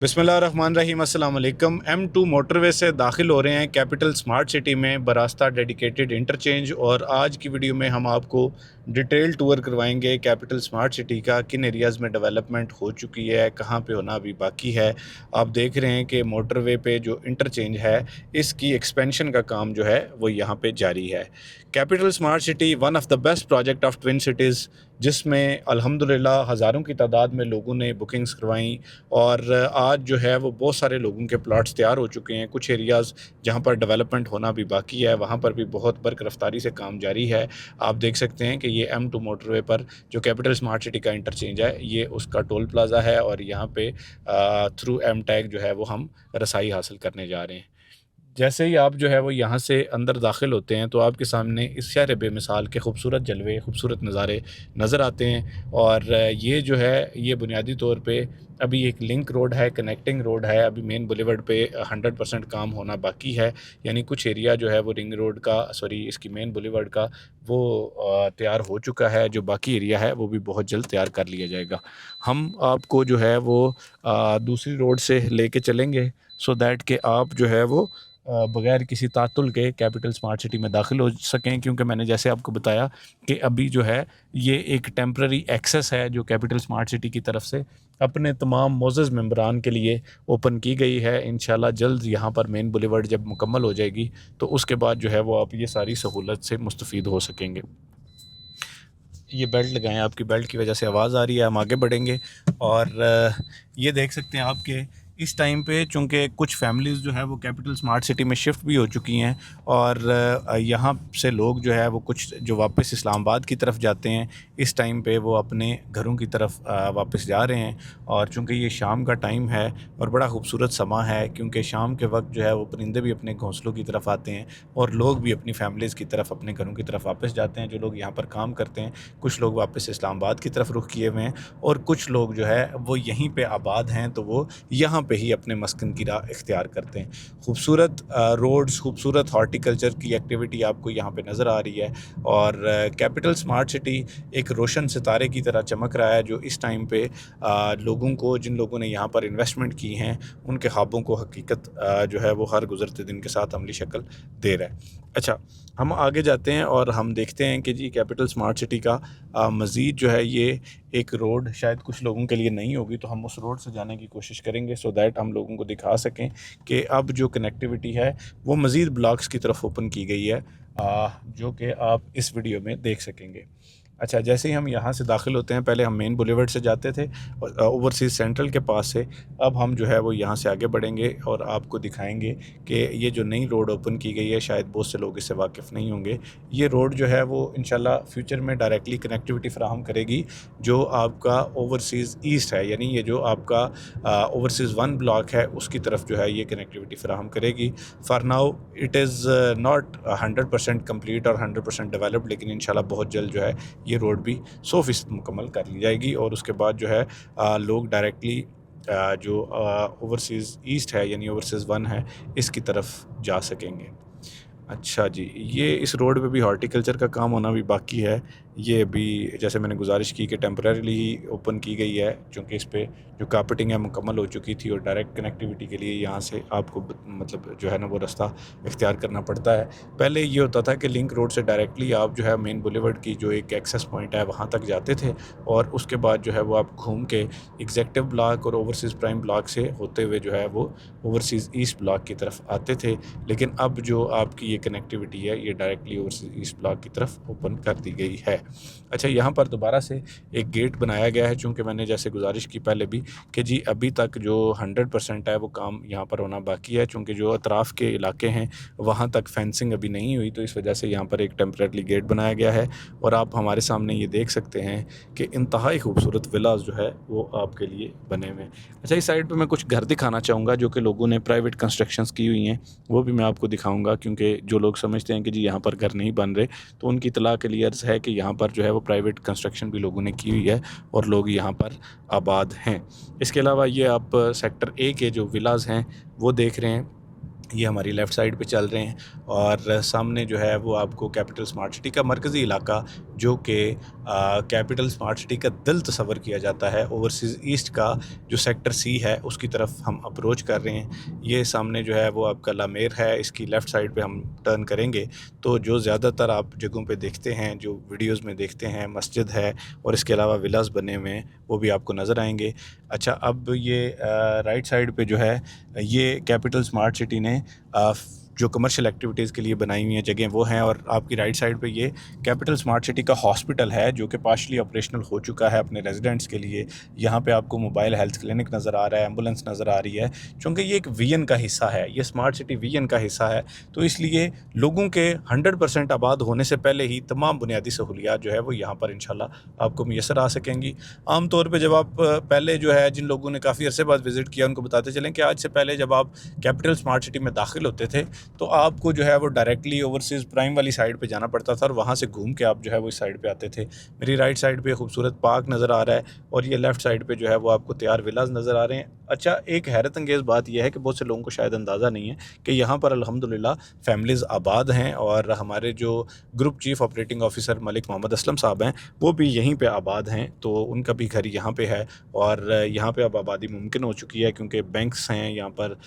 बिस्मिल्लाहिर्रहमानिर्रहीम अस्सलाम वालेकुम। M2 मोटरवे से दाखिल हो रहे हैं कैपिटल स्मार्ट सिटी में बरास्ता डेडिकेटेड इंटरचेंज। और आज की वीडियो में हम आपको डिटेल टूर करवाएंगे कैपिटल स्मार्ट सिटी का, किन एरियाज़ में डेवलपमेंट हो चुकी है, कहां पे होना अभी बाकी है। आप देख रहे हैं कि मोटरवे पे जो इंटरचेंज है इसकी एक्सपेंशन का काम जो है वो यहाँ पे जारी है। Capital smart city one of the best project of twin cities, जिसमें अल्हम्दुलिल्लाह हज़ारों की तादाद में लोगों ने बुकिंग्स करवाई। और आज जो है वो बहुत सारे लोगों के प्लॉट्स तैयार हो चुके हैं। कुछ एरियाज़ जहाँ पर डेवलपमेंट होना भी बाकी है वहाँ पर भी बहुत बर्क रफ्तारी से काम जारी है। आप देख सकते हैं कि ये M2 मोटरवे पर जो कैपिटल स्मार्ट सिटी का इंटरचेंज है ये उसका टोल प्लाज़ा है और यहाँ पे थ्रू एम टैग जो है वो हम रसाई हासिल करने जा रहे हैं। जैसे ही आप जो है वो यहाँ से अंदर दाखिल होते हैं तो आपके सामने इस शहर बेमिसाल के खूबसूरत जलवे, खूबसूरत नज़ारे नज़र आते हैं। और ये जो है ये बुनियादी तौर पे अभी एक लिंक रोड है, कनेक्टिंग रोड है। अभी मेन बुलेवर्ड पे 100% काम होना बाकी है, यानी कुछ एरिया जो है वो रिंग रोड का, सॉरी इसकी मेन बुलेवर्ड का वो तैयार हो चुका है। जो बाकी एरिया है वो भी बहुत जल्द तैयार कर लिया जाएगा। हम आपको जो है वो दूसरी रोड से लेके चलेंगे सो दैट कि आप जो है वो बगैर किसी तातुल के कैपिटल स्मार्ट सिटी में दाखिल हो सकें। क्योंकि मैंने जैसे आपको बताया कि अभी जो है ये एक टेम्पररी एक्सेस है जो कैपिटल स्मार्ट सिटी की तरफ से अपने तमाम मोअज़्ज़ज़ मेंबरान के लिए ओपन की गई है। इंशाल्लाह जल्द यहाँ पर मेन बुलेवर्ड जब मुकम्मल हो जाएगी तो उसके बाद जो है वो आप ये सारी सहूलत से मुस्तफ़ीद हो सकेंगे। ये बेल्ट लगाएं, आपकी बेल्ट की वजह से आवाज़ आ रही है। हम आगे बढ़ेंगे और ये देख सकते हैं आपके इस टाइम पे, चूँकि कुछ फैमिलीज़ जो है वो कैपिटल स्मार्ट सिटी में शिफ्ट भी हो चुकी हैं और यहाँ से लोग जो है वो कुछ जो वापस इस्लामाबाद की तरफ जाते हैं इस टाइम पे वो अपने घरों की तरफ वापस जा रहे हैं। और चूँकि ये शाम का टाइम है और बड़ा खूबसूरत समा है, क्योंकि शाम के वक्त जो है वो परिंदे भी अपने घोंसलों की तरफ आते हैं और लोग भी अपनी फैमिलीज़ की तरफ, अपने घरों की तरफ वापस जाते हैं। जो लोग यहाँ पर काम करते हैं, कुछ लोग वापस इस्लामाबाद की तरफ रुख किए हुए हैं और कुछ लोग जो है वो यहीं पे आबाद हैं, तो वो यहाँ पे ही अपने मस्कन की राह इख्तियार करते हैं। खूबसूरत रोड्स, खूबसूरत हॉर्टिकल्चर की एक्टिविटी आपको यहाँ पे नज़र आ रही है। और कैपिटल स्मार्ट सिटी एक रोशन सितारे की तरह चमक रहा है, जो इस टाइम पे लोगों को, जिन लोगों ने यहाँ पर इन्वेस्टमेंट की हैं उनके ख्वाबों को हकीकत जो है वो हर गुज़रते दिन के साथ अमली शक्ल दे रहा है। अच्छा, हम आगे जाते हैं और हम देखते हैं कि जी कैपिटल स्मार्ट सिटी का मज़ीद जो है ये एक रोड शायद कुछ लोगों के लिए नहीं होगी, तो हम उस रोड से जाने की कोशिश करेंगे सो दैट हम लोगों को दिखा सकें कि अब जो कनेक्टिविटी है वो मज़ीद ब्लॉक्स की तरफ ओपन की गई है, जो कि आप इस वीडियो में देख सकेंगे। अच्छा, जैसे ही हम यहाँ से दाखिल होते हैं, पहले हम मेन बुलेवर्ड से जाते थे और ओवरसीज़ सेंट्रल के पास से, अब हम जो है वो यहाँ से आगे बढ़ेंगे और आपको दिखाएंगे कि ये जो नई रोड ओपन की गई है, शायद बहुत से लोग इससे वाकिफ़ नहीं होंगे। ये रोड जो है वो इंशाल्लाह फ्यूचर में डायरेक्टली कनेक्टिविटी फ़राहम करेगी जो आपका ओवरसीज़ ईस्ट है, यानी ये जो आपका ओवरसीज़ 1 ब्लॉक है उसकी तरफ जो है ये कनेक्टिविटी फ़राहम करेगी। For now it is not 100% complete और 100% डेवलप्ड, लेकिन इंशाल्लाह बहुत जल्द जो है ये रोड भी 100% मुकम्मल कर ली जाएगी और उसके बाद जो है लोग डायरेक्टली जो ओवरसीज़ ईस्ट है यानी ओवरसीज़ 1 है इसकी तरफ जा सकेंगे। अच्छा जी, ये इस रोड पे भी हॉर्टिकल्चर का काम होना भी बाकी है। ये भी जैसे मैंने गुजारिश की कि टेम्परेरीली ही ओपन की गई है, क्योंकि इस पे जो कार्पेटिंग है मुकम्मल हो चुकी थी और डायरेक्ट कनेक्टिविटी के लिए यहाँ से आपको मतलब जो है ना वो रास्ता इख्तियार करना पड़ता है। पहले ये होता था कि लिंक रोड से डायरेक्टली आप जो है मेन बुलेवर्ड की जो एक एक्सेस पॉइंट है वहाँ तक जाते थे और उसके बाद जो है वो आप घूम के एग्जेक्टिव ब्लॉक और ओवरसीज़ प्राइम ब्लॉक से होते हुए जो है वो ओवरसीज़ ईस्ट ब्लॉक की तरफ आते थे। लेकिन अब जो आपकी ये कनेक्टिविटी है ये डायरेक्टली ओवरसीज़ ईस्ट ब्लॉक की तरफ ओपन कर दी गई है। अच्छा, यहाँ पर दोबारा से एक गेट बनाया गया है, चूँकि मैंने जैसे गुजारिश की पहले भी कि जी अभी तक जो 100% है वो काम यहाँ पर होना बाकी है, चूँकि जो अतराफ़ के इलाके हैं वहाँ तक फेंसिंग अभी नहीं हुई, तो इस वजह से यहाँ पर एक टेम्परेरी गेट बनाया गया है। और आप हमारे सामने ये देख सकते हैं कि इंतहाई खूबसूरत विलास जो है वो आपके लिए बने हुए हैं। अच्छा, इस साइड पर मैं कुछ घर दिखाना चाहूँगा जो कि लोगों ने प्राइवेट कंस्ट्रक्शंस की हुई हैं, वो भी मैं आपको दिखाऊँगा, क्योंकि जो लोग समझते हैं कि जी यहाँ पर घर नहीं बन रहे तो उनकी इत्तला के लिए अर्ज़ है कि यहाँ पर जो है वो प्राइवेट कंस्ट्रक्शन भी लोगों ने की हुई है और लोग यहाँ पर आबाद हैं। इसके अलावा ये आप सेक्टर ए के जो विलास हैं वो देख रहे हैं। ये हमारी लेफ़्ट साइड पे चल रहे हैं और सामने जो है वो आपको कैपिटल स्मार्ट सिटी का मरकज़ी इलाका, जो कि कैपिटल स्मार्ट सिटी का दिल तस्वर किया जाता है, ओवरसीज़ ईस्ट का जो सेक्टर सी है उसकी तरफ हम अप्रोच कर रहे हैं। ये सामने जो है वो आपका लामेर है, इसकी लेफ़्ट साइड पे हम टर्न करेंगे तो जो ज़्यादातर आप जगहों पे देखते हैं, जो वीडियोज़ में देखते हैं, मस्जिद है और इसके अलावा विलास बने हुए हैं, वो भी आपको नज़र आएंगे। अच्छा, अब ये राइट साइड पे जो है ये कैपिटल स्मार्ट सिटी ने जो कमर्शियल एक्टिविटीज़ के लिए बनाई हुई हैं जगह वो हैं, और आपकी राइट साइड पे ये कैपिटल स्मार्ट सिटी का हॉस्पिटल है जो कि पार्शली ऑपरेशनल हो चुका है अपने रेजिडेंट्स के लिए। यहाँ पे आपको मोबाइल हेल्थ क्लिनिक नज़र आ रहा है, एम्बुलेंस नज़र आ रही है, चूँकि ये एक विजन का हिस्सा है, ये स्मार्ट सिटी विजन का हिस्सा है, तो इसलिए लोगों के 100% आबाद होने से पहले ही तमाम बुनियादी सहूलियात जो है वो यहाँ पर इंशाल्लाह आपको मैसर आ सकेंगी। आम तौर पे जब आप पहले जो है, जिन लोगों ने काफ़ी अरसे बाद विज़िट किया उनको बताते चलें कि आज से पहले जब आप कैपिटल स्मार्ट सिटी में दाखिल होते थे तो आपको जो है वो डायरेक्टली ओवरसीज़ प्राइम वाली साइड पे जाना पड़ता था और वहाँ से घूम के आप जो है वो इस साइड पे आते थे। मेरी राइट साइड पे खूबसूरत पार्क नज़र आ रहा है और ये लेफ़्ट साइड पे जो है वो आपको तैयार विलाज नज़र आ रहे हैं। अच्छा, एक हैरत अंगेज़ बात यह है कि बहुत से लोगों को शायद अंदाज़ा नहीं है कि यहाँ पर अल्हम्दुलिल्लाह फैमिलीज़ आबाद हैं और हमारे जो group chief operating officer Malik Mohammad Aslam साहब हैं वो भी यहीं पे आबाद हैं, तो उनका भी घर यहाँ पे है और यहाँ पे अब आबादी मुमकिन हो चुकी है क्योंकि बैंक्स हैं यहाँ पर,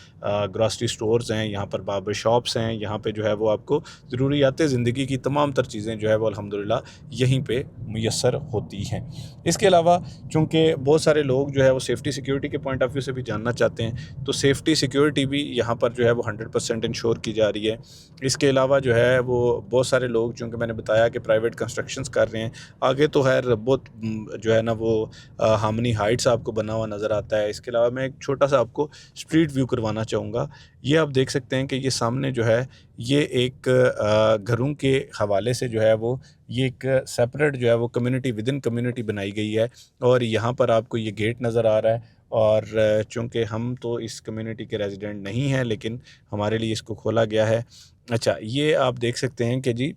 ग्रॉसरी स्टोर्स हैं यहाँ पर, बार्बर शॉप्स हैं यहाँ पे, जो है वो आपको ज़रूरियात ज़िंदगी की तमाम तर चीज़ें जो है वो अल्हम्दुलिल्लाह यहीं पे मुयस्सर होती हैं। इसके अलावा चूँकि बहुत सारे लोग जो है वो सेफ़्टी सिक्योरिटी के पॉइंट ऑफ व्यू से भी जानना चाहते हैं, तो सेफ़्टी सिक्योरिटी भी यहाँ पर जो है वो 100% इंश्योर की जा रही है। इसके अलावा जो है वो बहुत सारे लोग, चूँकि मैंने बताया कि प्राइवेट कंस्ट्रक्शंस कर रहे हैं, आगे तो खैर बहुत जो है ना वो हामनी हाइट्स आपको बना हुआ नज़र आता है। इसके अलावा मैं एक छोटा सा आपको स्ट्रीट व्यू करवाना चाहूँगा। ये आप देख सकते हैं कि ये सामने जो है ये एक घरों के हवाले से जो है वो ये एक सेपरेट जो है वो कम्युनिटी विद इन कम्युनिटी बनाई गई है और यहाँ पर आपको ये गेट नज़र आ रहा है और चूँकि हम तो इस कम्युनिटी के रेजिडेंट नहीं हैं लेकिन हमारे लिए इसको खोला गया है। अच्छा, ये आप देख सकते हैं कि जी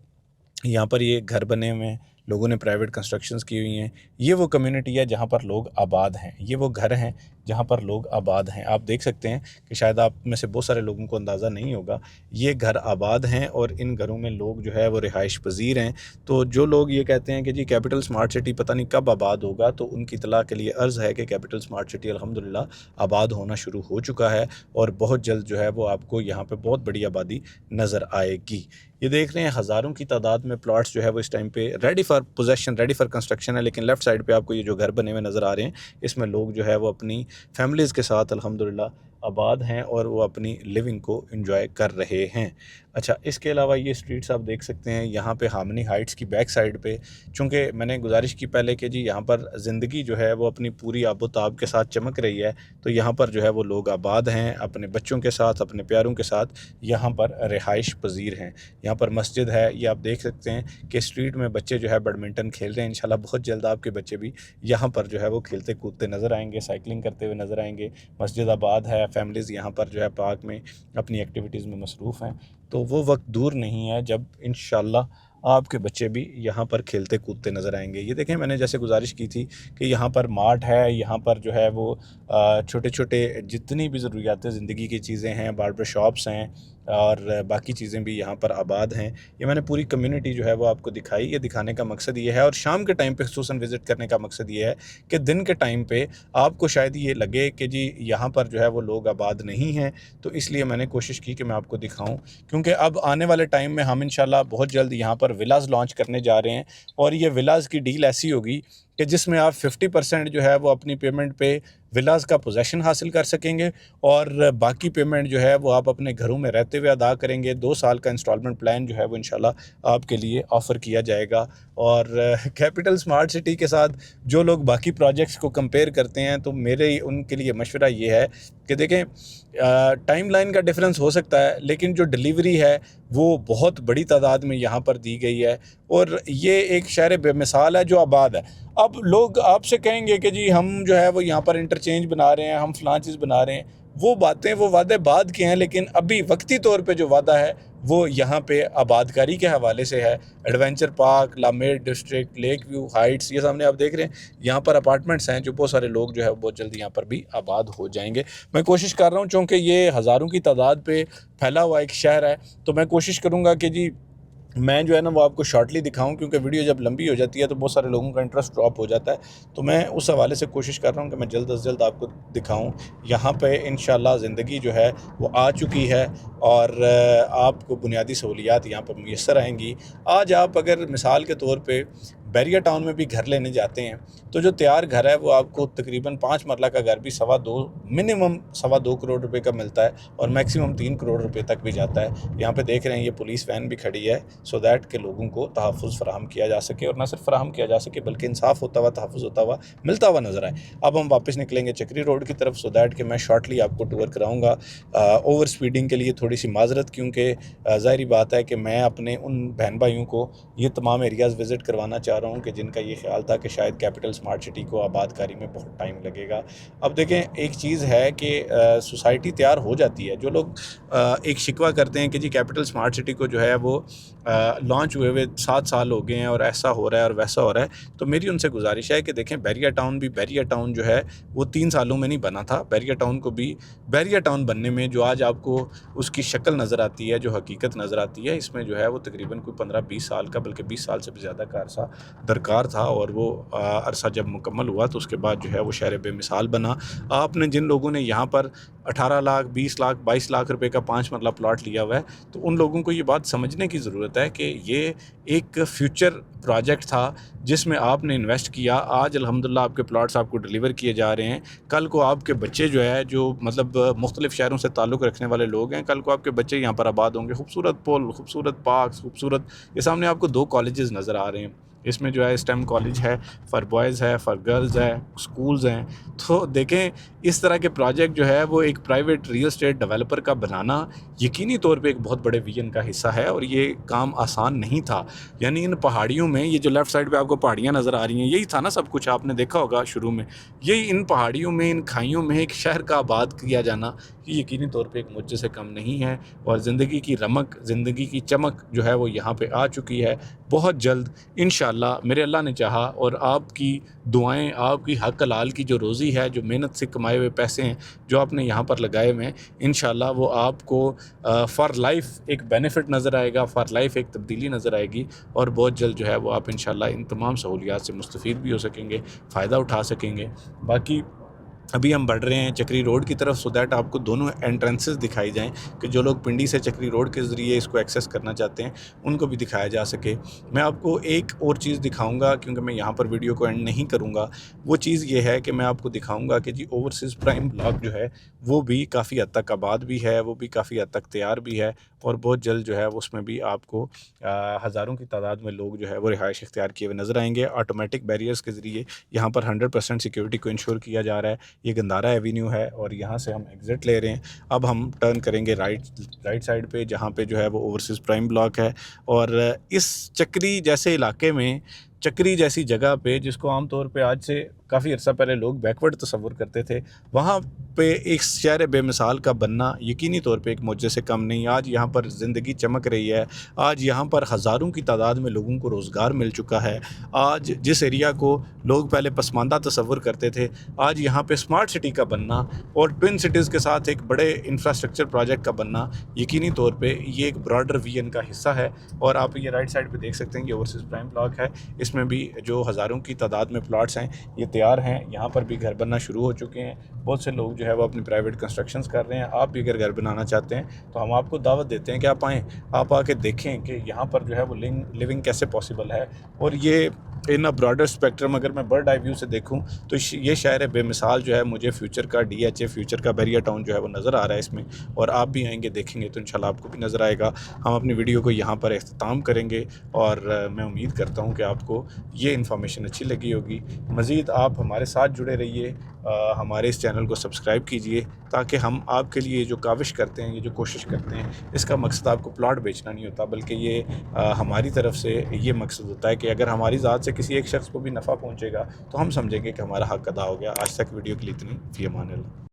यहाँ पर ये घर बने हुए हैं, लोगों ने प्राइवेट कंस्ट्रक्शंस की हुई हैं। ये वो कम्युनिटी है जहाँ पर लोग आबाद हैं, ये वो घर हैं जहाँ पर लोग आबाद हैं। आप देख सकते हैं कि शायद आप में से बहुत सारे लोगों को अंदाज़ा नहीं होगा, ये घर आबाद हैं और इन घरों में लोग जो है वो रिहाइश पज़ीर हैं। तो जो लोग ये कहते हैं कि जी कैपिटल स्मार्ट सिटी पता नहीं कब आबाद होगा, तो उनकी इत्तला के लिए अर्ज़ है कि कैपिटल स्मार्ट सिटी अल्हम्दुलिल्लाह आबाद होना शुरू हो चुका है और बहुत जल्द जो है वो आपको यहाँ पे बहुत बड़ी आबादी नज़र आएगी। ये देख रहे हैं हज़ारों की तादाद में प्लॉट्स जो है वो इस टाइम पे ready for possession, ready for construction है, लेकिन लेफ़्ट साइड पे आपको ये जो घर बने हुए नज़र आ रहे हैं इसमें लोग जो है वो अपनी फैमिलीज़ के साथ अल्हम्दुलिल्लाह आबाद हैं और वो अपनी लिविंग को एंजॉय कर रहे हैं। अच्छा, इसके अलावा ये स्ट्रीट्स आप देख सकते हैं यहाँ पे हामनी हाइट्स की बैक साइड पे, चूँकि मैंने गुजारिश की पहले कि जी यहाँ पर ज़िंदगी जो है वो अपनी पूरी आबोताब के साथ चमक रही है, तो यहाँ पर जो है वो लोग आबाद हैं अपने बच्चों के साथ, अपने प्यारों के साथ, यहाँ पर रिहाइश पज़ीर हैं। यहाँ पर मस्जिद है, ये आप देख सकते हैं कि स्ट्रीट में बच्चे जो है बैडमिंटन खेल रहे हैं। इंशाल्लाह बहुत जल्द आपके बच्चे भी यहाँ पर जो है वो खेलते कूदते नज़र आएंगे, साइकिलिंग करते हुए नज़र आएंगे। मस्जिद आबाद है, फैमिलीज़ यहाँ पर जो है पार्क में अपनी एक्टिविटीज़ में मसरूफ़ हैं, तो वो वक्त दूर नहीं है जब इंशाल्लाह आपके बच्चे भी यहाँ पर खेलते कूदते नज़र आएंगे। ये देखें, मैंने जैसे गुजारिश की थी कि यहाँ पर मार्ट है, यहाँ पर जो है वो छोटे छोटे जितनी भी ज़रूरियात ज़िंदगी की चीज़ें हैं, बार्बर शॉप्स हैं और बाकी चीज़ें भी यहाँ पर आबाद हैं। ये मैंने पूरी कम्युनिटी जो है वो आपको दिखाई। ये दिखाने का मकसद ये है और शाम के टाइम पे ख़ुसूसन विज़िट करने का मकसद ये है कि दिन के टाइम पे आपको शायद ये लगे कि जी यहाँ पर जो है वो लोग आबाद नहीं हैं, तो इसलिए मैंने कोशिश की कि मैं आपको दिखाऊँ, क्योंकि अब आने वाले टाइम में हम इंशाल्लाह बहुत जल्द यहाँ पर विलाज़ लॉन्च करने जा रहे हैं और ये विलाज़ की डील ऐसी होगी कि जिसमें आप 50% जो है वो अपनी पेमेंट पे विलाज़ का पोजेसन हासिल कर सकेंगे और बाकी पेमेंट जो है वो आप अपने घरों में रहते हुए अदा करेंगे। 2 साल का इंस्टॉलमेंट प्लान जो है वो इंशाल्लाह आपके लिए ऑफ़र किया जाएगा। और कैपिटल स्मार्ट सिटी के साथ जो लोग बाकी प्रोजेक्ट्स को कंपेयर करते हैं, तो मेरे उनके लिए मशवरा ये है कि देखें, टाइमलाइन का डिफरेंस हो सकता है लेकिन जो डिलीवरी है वो बहुत बड़ी तादाद में यहाँ पर दी गई है और ये एक शहर बेमिसाल है जो आबाद है। अब लोग आपसे कहेंगे कि जी हम जो है वो यहाँ पर इंटरचेंज बना रहे हैं, हम फ़लाँ चीज़ बना रहे हैं, वो बातें, वो वादे बाद के हैं, लेकिन अभी वक्ती तौर पे जो वादा है वो यहाँ पे आबादकारी के हवाले से है। एडवेंचर पार्क, लामेर डिस्ट्रिक्ट, लेक व्यू हाइट्स, ये सामने आप देख रहे हैं, यहाँ पर अपार्टमेंट्स हैं जो बहुत सारे लोग जो है बहुत जल्दी यहाँ पर भी आबाद हो जाएंगे। मैं कोशिश कर रहा हूँ, चूँकि ये हज़ारों की तादाद पे फैला हुआ एक शहर है, तो मैं कोशिश करूँगा कि जी मैं जो है ना वो आपको शॉर्टली दिखाऊं, क्योंकि वीडियो जब लंबी हो जाती है तो बहुत सारे लोगों का इंटरेस्ट ड्रॉप हो जाता है। तो मैं उस हवाले से कोशिश कर रहा हूं कि मैं जल्द से जल्द आपको दिखाऊं। यहाँ पे इंशाल्लाह ज़िंदगी जो है वो आ चुकी है और आपको बुनियादी सहूलियात यहाँ पर मुयस्सर आएंगी। आज आप अगर मिसाल के तौर पर बैरिया टाउन में भी घर लेने जाते हैं तो जो तैयार घर है वो आपको तकरीबन 5 मरला का घर भी मिनिमम 2.25 करोड़ रुपए का मिलता है और मैक्सिमम 3 करोड़ रुपए तक भी जाता है। यहाँ पे देख रहे हैं ये पुलिस वैन भी खड़ी है सो दैट के लोगों को तहफ़्फ़ुज़ फराहम किया जा सके, और ना सिर्फ फराहम किया जा सके बल्कि इंसाफ होता हुआ, तहफ़्फ़ुज़ होता हुआ मिलता हुआ नज़र आए। अब हम वापस निकलेंगे चक्री रोड की तरफ सो दैट कि मैं शॉर्टली आपको टूर कराऊँगा। ओवर स्पीडिंग के लिए थोड़ी सी माजरत, क्योंकि ज़ाहिरी बात है कि मैं अपने उन बहन भाइयों को ये तमाम एरियाज़ विज़िट करवाना चाह रहा हूँ कि जिनका ये ख्याल था कि शायद कैपिटल स्मार्ट सिटी को आबादकारी में बहुत टाइम लगेगा। अब देखें, एक चीज़ है कि सोसाइटी तैयार हो जाती है। जो लोग एक शिकवा करते हैं कि जी कैपिटल स्मार्ट सिटी को जो है वो लॉन्च हुए 7 साल हो गए हैं और ऐसा हो रहा है और वैसा हो रहा है, तो मेरी उनसे गुजारिश है कि देखें बैरिया टाउन जो है वो 3 सालों में नहीं बना था। बैरिया टाउन को भी बैरिया टाउन बनने में जो आज आपको उसकी शक्ल नज़र आती है, जो हकीकत नज़र आती है, इसमें जो है वो तकरीबन कोई 15-20 साल का, बल्कि 20 साल से भी ज़्यादा का अरसा दरकार था। और वो अरसा जब मुकम्मल हुआ तो उसके बाद जो है वो शहर बेमिसाल बना। आपने जिन लोगों ने यहाँ पर 18 लाख, 20 लाख, 22 लाख रुपए का 5 मरला प्लॉट लिया हुआ है, तो उन लोगों को ये बात समझने की ज़रूरत है कि ये एक फ्यूचर प्रोजेक्ट था जिसमें आपने इन्वेस्ट किया। आज अल्हम्दुलिल्लाह आपके प्लॉट्स आपको डिलीवर किए जा रहे हैं। कल को आपके बच्चे जो है, जो मतलब मुख्तलिफ़ शहरों से ताल्लुक़ रखने वाले लोग हैं, कल को आपके बच्चे यहाँ पर आबाद होंगे। खूबसूरत पुल, खूबसूरत पार्क्स, खूबसूरत, ये सामने आपको 2 कॉलेजेस नज़र आ रहे हैं। इसमें जो है स्टेम कॉलेज है, फॉर बॉयज़ है, फॉर गर्ल्स है, स्कूल्स हैं। तो देखें, इस तरह के प्रोजेक्ट जो है वो एक प्राइवेट रियल एस्टेट डेवलपर का बनाना यकीनी तौर पे एक बहुत बड़े विजन का हिस्सा है, और ये काम आसान नहीं था। यानी इन पहाड़ियों में, ये जो लेफ़्ट साइड पे आपको पहाड़ियाँ नज़र आ रही हैं, यही था ना सब कुछ, आपने देखा होगा शुरू में, यही इन पहाड़ियों में, इन खाइयों में एक शहर का आबाद किया जाना, ये यकीनी तौर पे एक मुझसे से कम नहीं है। और ज़िंदगी की रमक, ज़िंदगी की चमक जो है वो यहाँ पे आ चुकी है। बहुत जल्द इंशाल्लाह, मेरे अल्लाह ने चाहा और आपकी दुआएं, आपकी हक हलाल की जो रोज़ी है, जो मेहनत से कमाए हुए पैसे हैं जो आपने यहाँ पर लगाए हुए हैं, इंशाल्लाह वो आपको फ़ॉर लाइफ एक बेनिफिट नज़र आएगा, फ़ॉर लाइफ एक तब्दीली नज़र आएगी। और बहुत जल्द जो है वो आप इंशाल्लाह इन तमाम सहूलियात से मुस्तफ़ीद भी हो सकेंगे, फ़ायदा उठा सकेंगे। बाकी अभी हम बढ़ रहे हैं चक्री रोड की तरफ सो दैट आपको दोनों एंट्रेंसेस दिखाई जाएं कि जो लोग पिंडी से चक्री रोड के ज़रिए इसको एक्सेस करना चाहते हैं उनको भी दिखाया जा सके। मैं आपको एक और चीज़ दिखाऊंगा, क्योंकि मैं यहाँ पर वीडियो को एंड नहीं करूँगा। वो चीज़ ये है कि मैं आपको दिखाऊँगा कि जी ओवरसीज़ प्राइम ब्लॉक जो है वो भी काफ़ी हद तक आबाद भी है, वो भी काफ़ी हद तक तैयार भी है, और बहुत जल्द जो है उसमें भी आपको हज़ारों की तादाद में लोग जो है वो रिहाइश इख्तियार किए हुए नज़र आएंगे। ऑटोमेटिक बैरियर्स के ज़रिए यहाँ पर 100% सिक्योरिटी को इंश्योर किया जा रहा है। ये गंदारा एवेन्यू है और यहाँ से हम एग्ज़िट ले रहे हैं। अब हम टर्न करेंगे राइट साइड पे, जहाँ पे जो है वो ओवरसीज़ प्राइम ब्लॉक है। और इस चक्री जैसे इलाके में, चक्री जैसी जगह पे, जिसको आमतौर पे आज से काफ़ी अर्सा पहले लोग बैकवर्ड तस्वुर करते थे, वहाँ पे एक शहर बेमिसाल का बनना यकीनी तौर पे एक मौजे से कम नहीं। आज यहाँ पर ज़िंदगी चमक रही है, आज यहाँ पर हज़ारों की तादाद में लोगों को रोज़गार मिल चुका है। आज जिस एरिया को लोग पहले पसमानदा तस्वुर करते थे, आज यहाँ पे स्मार्ट सिटी का बनना और ट्विन सिटीज़ के साथ एक बड़े इंफ्रास्ट्रक्चर प्रोजेक्ट का बनना यकीनी तौर पर ये एक ब्रॉडर विजन का हिस्सा है। और आप ये राइट साइड पर देख सकते हैं कि ओवरसीज़ प्राइम ब्लॉक है, इसमें भी जो हज़ारों की तादाद में प्लाट्स हैं ये तैयार हैं। यहाँ पर भी घर बनना शुरू हो चुके हैं। बहुत से लोग जो है वो अपनी प्राइवेट कंस्ट्रक्शंस कर रहे हैं। आप भी अगर घर बनाना चाहते हैं तो हम आपको दावत देते हैं कि आप आएँ, आप आके देखें कि यहाँ पर जो है वो लिविंग कैसे पॉसिबल है। और ये इन अ ब्रॉडर स्पेक्ट्रम, अगर मैं बर्ड आई व्यू से देखूं तो ये शहर है बेमिसाल जो है, मुझे फ्यूचर का DHA, फ्यूचर का बैरिया टाउन जो है वो नज़र आ रहा है इसमें। और आप भी आएंगे, देखेंगे तो इंशाल्लाह आपको भी नज़र आएगा। हम अपनी वीडियो को यहाँ पर इख्तिताम करेंगे और मैं उम्मीद करता हूँ कि आपको ये इन्फॉर्मेशन अच्छी लगी होगी। मज़ीद आप हमारे साथ जुड़े रहिए, हमारे इस चैनल को सब्सक्राइब कीजिए, ताकि हम आपके लिए जो काविश करते हैं, ये जो कोशिश करते हैं, इसका मकसद आपको प्लॉट बेचना नहीं होता, बल्कि ये हमारी तरफ से ये मकसद होता है कि अगर हमारी ज़ात से किसी एक शख्स को भी नफ़ा पहुँचेगा तो हम समझेंगे कि हमारा हक़ अदा हो गया। आज तक वीडियो के लिए इतनी, फ़ी अमान अल्लाह।